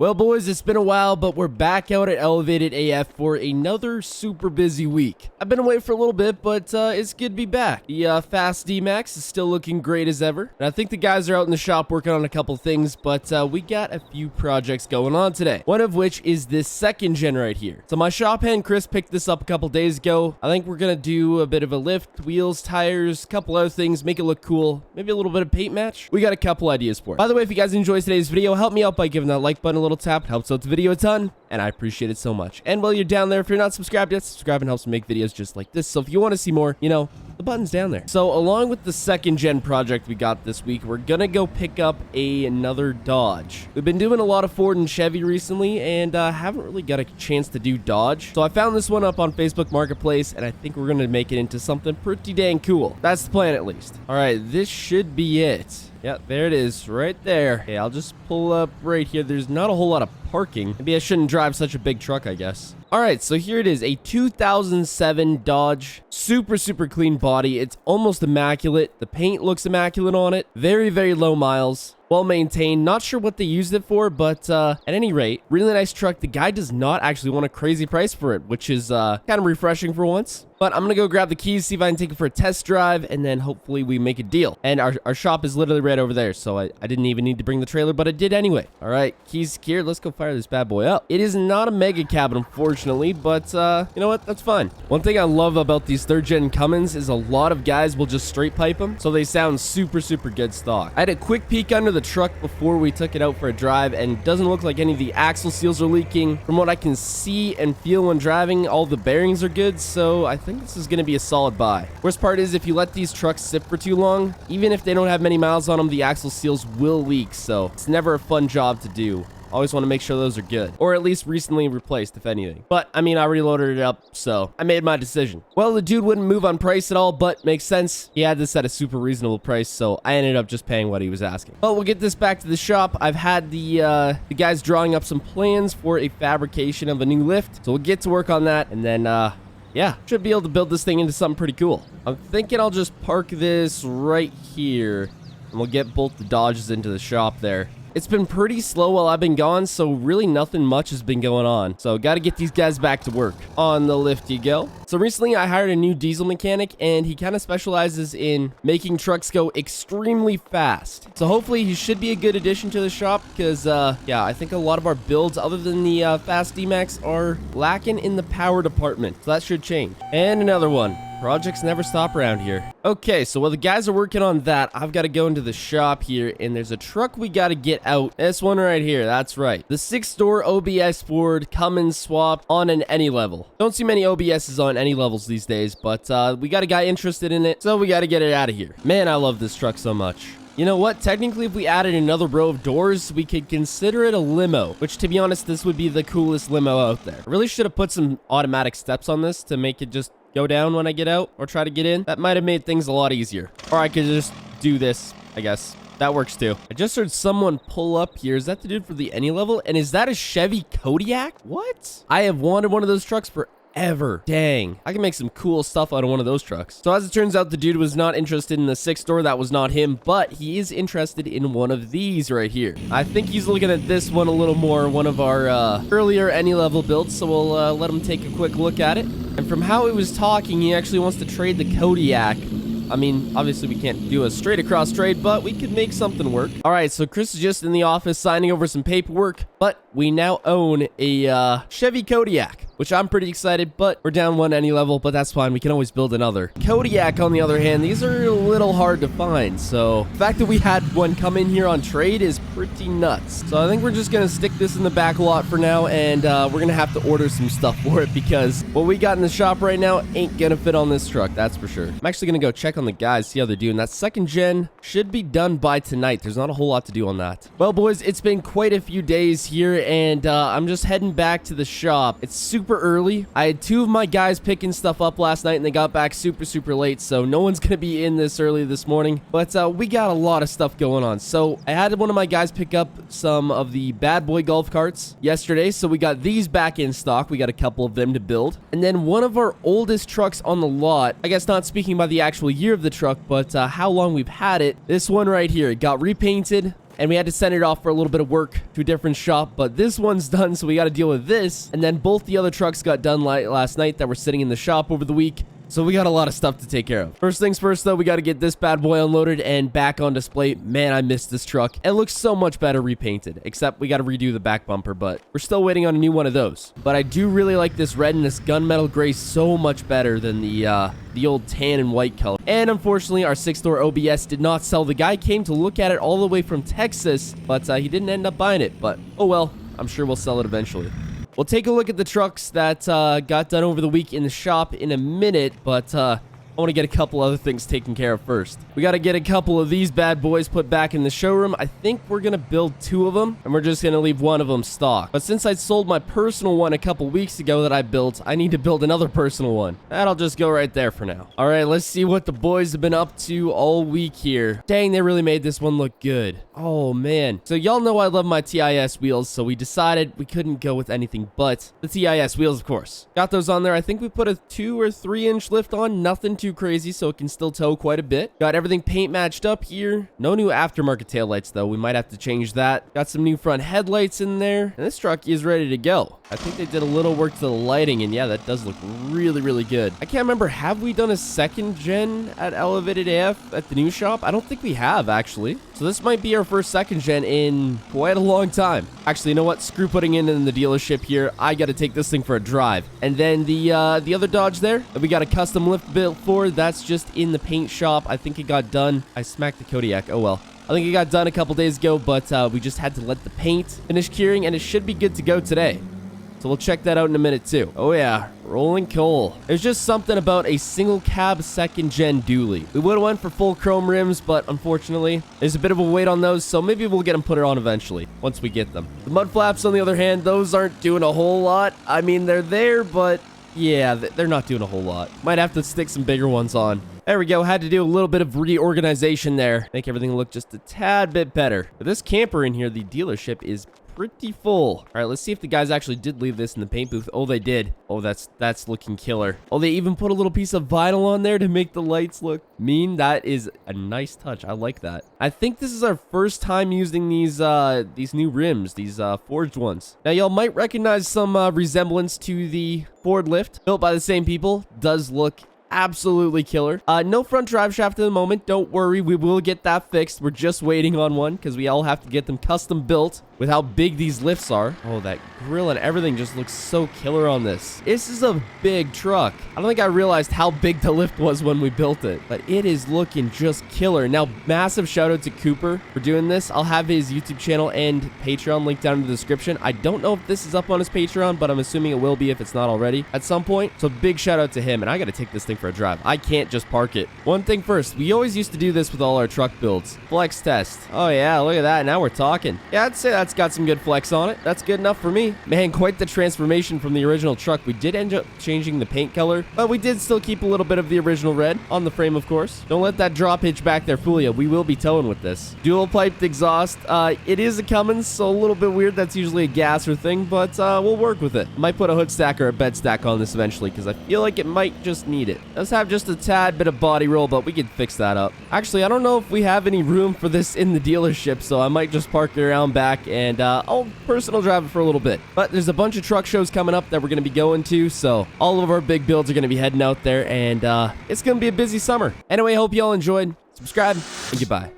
Well, boys, it's been a while, but we're back out at Elevated AF for another super busy week. I've been away for a little bit, but it's good to be back. The Fast D-Max is still looking great as ever, and I think the guys are out in the shop working on a couple things, but we got a few projects going on today, one of which is this second gen right here. So my shop hand, Chris, picked this up a couple days ago. I think we're going to do a bit of a lift, wheels, tires, a couple other things, make it look cool, maybe a little bit of paint match. We got a couple ideas for it. By the way, if you guys enjoyed today's video, help me out by giving that like button a little tap. It helps out the video a ton, and I appreciate it so much. And while you're down there, if you're not subscribed yet, subscribe and helps me make videos just like this. So if you want to see more, you know, the button's down there. So along with the second gen project we got this week, we're gonna go pick up another Dodge. We've been doing a lot of Ford and Chevy recently, and haven't really got a chance to do Dodge. So I found this one up on Facebook Marketplace, and I think we're gonna make it into something pretty dang cool. That's the plan, at least. All right, this should be it. Yep, there it is, right there. Okay, I'll just pull up right here. There's not a whole lot of parking. Maybe I shouldn't drive such a big truck, I guess. All right, so here it is, a 2007 Dodge. Super clean body. It's almost immaculate. The paint looks immaculate on it. Very low miles. Well maintained. Not sure what they used it for, but at any rate, really nice truck. The guy does not actually want a crazy price for it, which is kind of refreshing for once. But I'm gonna go grab the keys, see if I can take it for a test drive, and then hopefully we make a deal. And our shop is literally right over there, so I didn't even need to bring the trailer, but I did anyway. All right, keys secured. Let's go fire this bad boy up. It is not a mega cabin, unfortunately, but you know what? That's fine. One thing I love about these third gen Cummins is a lot of guys will just straight pipe them, so they sound super good stock. I had a quick peek under the truck before we took it out for a drive, and it doesn't look like any of the axle seals are leaking. From what I can see and feel when driving, all the bearings are good, so I think this is going to be a solid buy. Worst part is if you let these trucks sit for too long, even if they don't have many miles on them, the axle seals will leak, so it's never a fun job to do. Always want to make sure those are good, or at least recently replaced, if anything. But I mean, I reloaded it up, so I made my decision. Well, the dude wouldn't move on price at all, but makes sense. He had this at a super reasonable price, so I ended up just paying what he was asking. Well, we'll get this back to the shop. I've had the guys drawing up some plans for a fabrication of a new lift, so we'll get to work on that, and then yeah, should be able to build this thing into something pretty cool. I'm thinking I'll just park this right here, and we'll get both the Dodges into the shop there. It's been pretty slow while I've been gone, so really nothing much has been going on. So got to get these guys back to work. On the lift you go. So recently I hired a new diesel mechanic, and he kind of specializes in making trucks go extremely fast. So hopefully he should be a good addition to the shop, because yeah, I think a lot of our builds other than the Fast D-Max are lacking in the power department. So that should change. And another one. Projects never stop around here. Okay, so while the guys are working on that, I've got to go into the shop here, and there's a truck we got to get out. This one right here, that's right. The 6-door OBS Ford Cummins swap on an any level. Don't see many OBSs on any levels these days, but we got a guy interested in it, so we got to get it out of here. Man, I love this truck so much. You know what? Technically, if we added another row of doors, we could consider it a limo, which, to be honest, this would be the coolest limo out there. I really should have put some automatic steps on this to make it just go down when I get out or try to get in. That might have made things a lot easier. Or I could just do this, I guess. That works too. I just heard someone pull up here. Is that the dude for the any level? And is that a Chevy Kodiak? What? I have wanted one of those trucks for ever. Dang, I can make some cool stuff out of one of those trucks. So as it turns out, the dude was not interested in the 6-door. That was not him, but he is interested in one of these right here. I think he's looking at this one a little more, one of our earlier any level builds, so we'll let him take a quick look at it. And from how he was talking, he actually wants to trade the Kodiak. I mean, obviously we can't do a straight across trade, but we could make something work. All right, so Chris is just in the office signing over some paperwork, but we now own a Chevy Kodiak, which I'm pretty excited, but we're down one any level, but that's fine. We can always build another. Kodiak, on the other hand, these are a little hard to find, so the fact that we had one come in here on trade is pretty nuts. So I think we're just gonna stick this in the back lot for now, and we're gonna have to order some stuff for it, because what we got in the shop right now ain't gonna fit on this truck, that's for sure. I'm actually gonna go check on the guys, see how they're doing. That second gen should be done by tonight. There's not a whole lot to do on that. Well, boys, it's been quite a few days here, and I'm just heading back to the shop. It's super early. I had 2 of my guys picking stuff up last night, and they got back super late, so no one's gonna be in this early this morning, but we got a lot of stuff going on. So I had one of my guys pick up some of the bad boy golf carts yesterday, so we got these back in stock. We got a couple of them to build, and then one of our oldest trucks on the lot, I guess not speaking by the actual year of the truck, but how long we've had it, this one right here, it got repainted, and we had to send it off for a little bit of work to a different shop, but this one's done, so we got to deal with this. And then both the other trucks got done last night that were sitting in the shop over the week. So we got a lot of stuff to take care of. First things first, though, we got to get this bad boy unloaded and back on display. Man, I missed this truck. It looks so much better repainted, except we got to redo the back bumper, but we're still waiting on a new one of those. But I do really like this red and this gunmetal gray so much better than the old tan and white color. And unfortunately, our 6-door OBS did not sell. The guy came to look at it all the way from Texas, but he didn't end up buying it. But oh well, I'm sure we'll sell it eventually. We'll take a look at the trucks that got done over the week in the shop in a minute, but I want to get a couple other things taken care of first. We got to get a couple of these bad boys put back in the showroom. I think we're going to build 2 of them, and we're just going to leave one of them stock. But since I sold my personal one a couple weeks ago that I built, I need to build another personal one. That'll just go right there for now. All right, let's see what the boys have been up to all week here. Dang, they really made this one look good. Oh, man. So y'all know I love my TIS wheels, so we decided we couldn't go with anything but the TIS wheels, of course. Got those on there. I think we put a 2 or 3 inch lift on. Nothing too crazy, so it can still tow quite a bit. Got everything paint matched up here. No new aftermarket taillights, though. We might have to change that. Got some new front headlights in there, and this truck is ready to go. I think they did a little work to the lighting, and yeah, that does look really, really good. I can't remember, have we done a 2nd gen at Elevated AF at the new shop? I don't think we have, actually. So this might be our first 2nd gen in quite a long time. Actually, you know what? Screw putting it in the dealership here. I got to take this thing for a drive. And then the other Dodge there that we got a custom lift built for, that's just in the paint shop. I think it got done. I smacked the Kodiak. Oh well. I think it got done a couple days ago, but we just had to let the paint finish curing, and it should be good to go today. So we'll check that out in a minute too. Oh yeah, rolling coal. There's just something about a single cab 2nd gen dually. We would have went for full chrome rims, but unfortunately, there's a bit of a wait on those, so maybe we'll get them put on eventually, once we get them. The mud flaps, on the other hand, those aren't doing a whole lot. I mean, they're there, but yeah, they're not doing a whole lot. Might have to stick some bigger ones on. There we go. Had to do a little bit of reorganization there. Make everything look just a tad bit better. But this camper in here, the dealership, is pretty full. All right, let's see if the guys actually did leave this in the paint booth. Oh, they did. Oh, that's looking killer. Oh, they even put a little piece of vinyl on there to make the lights look mean. That is a nice touch. I like that. I think this is our first time using these new rims, these forged ones. Now, y'all might recognize some resemblance to the Ford lift built by the same people. Does look absolutely killer. No front drive shaft at the moment. Don't worry, we will get that fixed. We're just waiting on one because we all have to get them custom built with how big these lifts are. Oh, that grill and everything just looks so killer on this. This is a big truck. I don't think I realized how big the lift was when we built it, but it is looking just killer. Now, massive shout out to Cooper for doing this. I'll have his YouTube channel and Patreon linked down in the description. I don't know if this is up on his Patreon, but I'm assuming it will be if it's not already at some point. So big shout out to him, and I got to take this thing for a drive. I can't just park it. One thing first, we always used to do this with all our truck builds. Flex test. Oh yeah, look at that. Now we're talking. Yeah, I'd say that's got some good flex on it. That's good enough for me. Man, quite the transformation from the original truck. We did end up changing the paint color, but we did still keep a little bit of the original red on the frame, of course. Don't let that drop hitch back there fool you. We will be towing with this. Dual piped exhaust. It is a Cummins, so a little bit weird. That's usually a gasser thing, but we'll work with it. Might put a hood stack or a bed stack on this eventually because I feel like it might just need it. Let's have just a tad bit of body roll, but we can fix that up. Actually, I don't know if we have any room for this in the dealership, so I might just park it around back and I'll personal drive it for a little bit. But there's a bunch of truck shows coming up that we're going to be going to, so all of our big builds are going to be heading out there, and it's going to be a busy summer. Anyway, I hope you all enjoyed. Subscribe, and goodbye.